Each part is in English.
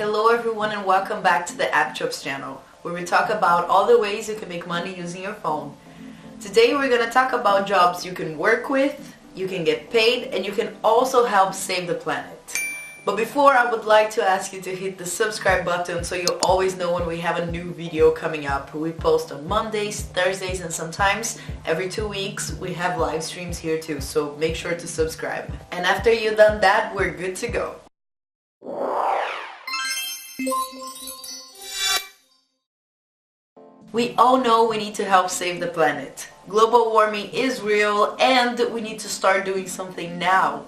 Hello everyone and welcome back to the AppJobs channel, where we talk about all the ways you can make money using your phone. Today we're going to talk about jobs you can work with, you can get paid, and you can also help save the planet. But before, I would like to ask you to hit the subscribe button so you always know when we have a new video coming up. We post on Mondays, Thursdays, and sometimes every 2 weeks we have live streams here too, so make sure to subscribe. And after you've done that, we're good to go. We all know we need to help save the planet. Global warming is real and we need to start doing something now.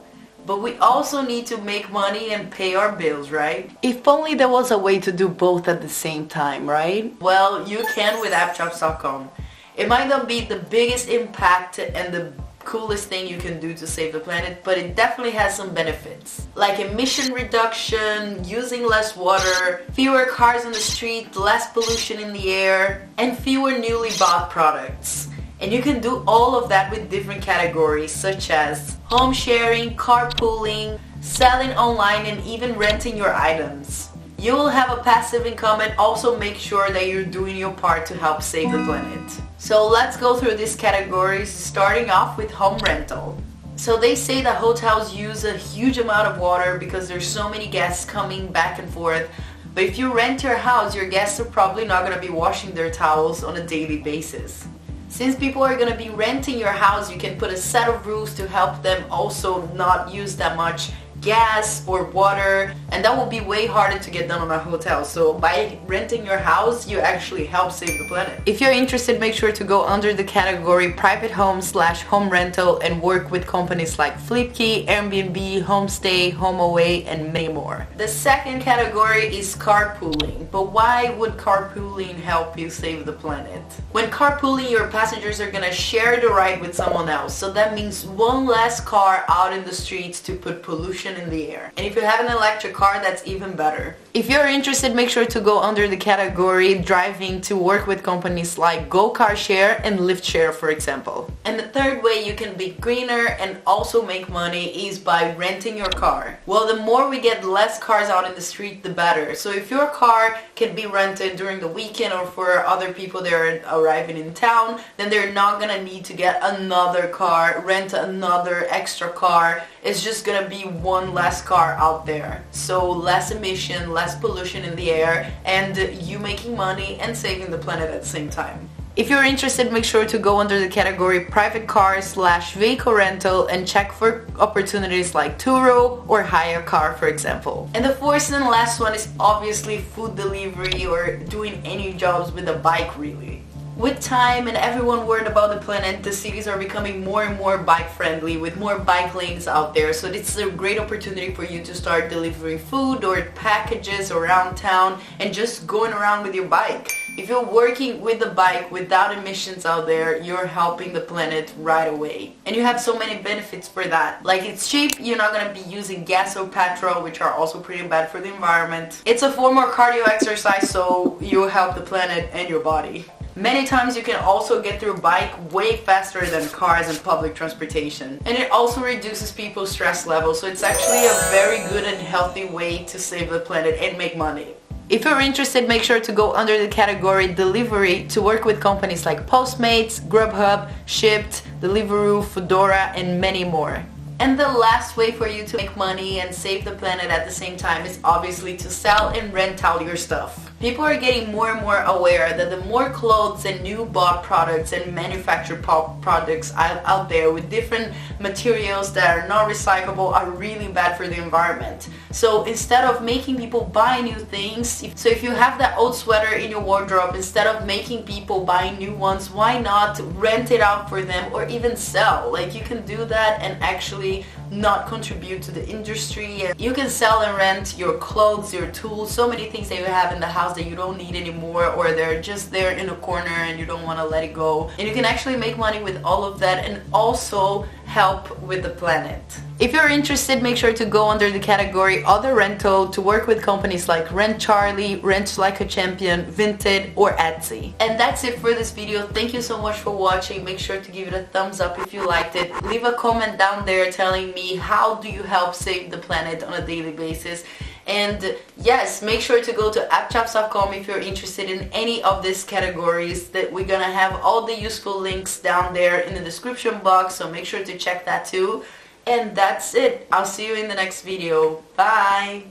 But we also need to make money and pay our bills, right? If only there was a way to do both at the same time, right? Well, you can with AppJobs.com. It might not be the biggest impact and the coolest thing you can do to save the planet, but it definitely has some benefits. Like emission reduction, using less water, fewer cars on the street, less pollution in the air, and fewer newly bought products. And you can do all of that with different categories such as home sharing, carpooling, selling online, and even renting your items. You will have a passive income and also make sure that you're doing your part to help save the planet. So let's go through these categories, starting off with home rental. So they say that hotels use a huge amount of water because there's so many guests coming back and forth. But if you rent your house, your guests are probably not going to be washing their towels on a daily basis. Since people are going to be renting your house, you can put a set of rules to help them also not use that much gas or water, and that will be way harder to get done on a hotel. So by renting your house, you actually help save the planet. If you're interested, make sure to go under the category private home/home rental and work with companies like Flipkey, Airbnb, Homestay, HomeAway, and many more. The second category is carpooling. But why would carpooling help you save the planet? When carpooling, your passengers are gonna share the ride with someone else. So that means one less car out in the streets to put pollution in the air. And if you have an electric car, that's even better. If you're interested, make sure to go under the category driving to work with companies like Go Car Share and Lyft Share, for example. And the third way you can be greener and also make money is by renting your car. Well, the more we get less cars out in the street, the better. So if your car can be rented during the weekend or for other people that are arriving in town, then they're not gonna need to get another car, rent another extra car. It's just gonna be one less car out there. So less emission, less pollution in the air, and you making money and saving the planet at the same time. If you're interested, make sure to go under the category private car/vehicle rental and check for opportunities like Turo or hire a car, for example. And the fourth and last one is obviously food delivery or doing any jobs with a bike, really. With time and everyone worried about the planet, the cities are becoming more and more bike friendly with more bike lanes out there. So it's a great opportunity for you to start delivering food or packages around town and just going around with your bike. If you're working with the bike without emissions out there, you're helping the planet right away. And you have so many benefits for that. Like it's cheap, you're not going to be using gas or petrol, which are also pretty bad for the environment. It's a form of cardio exercise, so you help the planet and your body. Many times you can also get through bike way faster than cars and public transportation. And it also reduces people's stress levels, so it's actually a very good and healthy way to save the planet and make money. If you're interested, make sure to go under the category delivery to work with companies like Postmates, Grubhub, Shipt, Deliveroo, Foodora, and many more. And the last way for you to make money and save the planet at the same time is obviously to sell and rent out your stuff. People are getting more and more aware that the more clothes and new bought products and manufactured products out there with different materials that are not recyclable are really bad for the environment. So instead of making people buy new things, if you have that old sweater in your wardrobe, instead of making people buy new ones, why not rent it out for them or even sell? Like you can do that and actually not contribute to the industry. And you can sell and rent your clothes, your tools, so many things that you have in the house that you don't need anymore, or they're just there in a corner and you don't want to let it go. And you can actually make money with all of that and also help with the planet. If you're interested, make sure to go under the category Other Rental to work with companies like Rent Charlie, Rent Like a Champion, Vinted, or Etsy. And that's it for this video. Thank you so much for watching. Make sure to give it a thumbs up if you liked it. Leave a comment down there telling me how do you help save the planet on a daily basis. And yes, make sure to go to appjobs.com if you're interested in any of these categories. That we're gonna have all the useful links down there in the description box, so make sure to check that too. And that's it. I'll see you in the next video. Bye!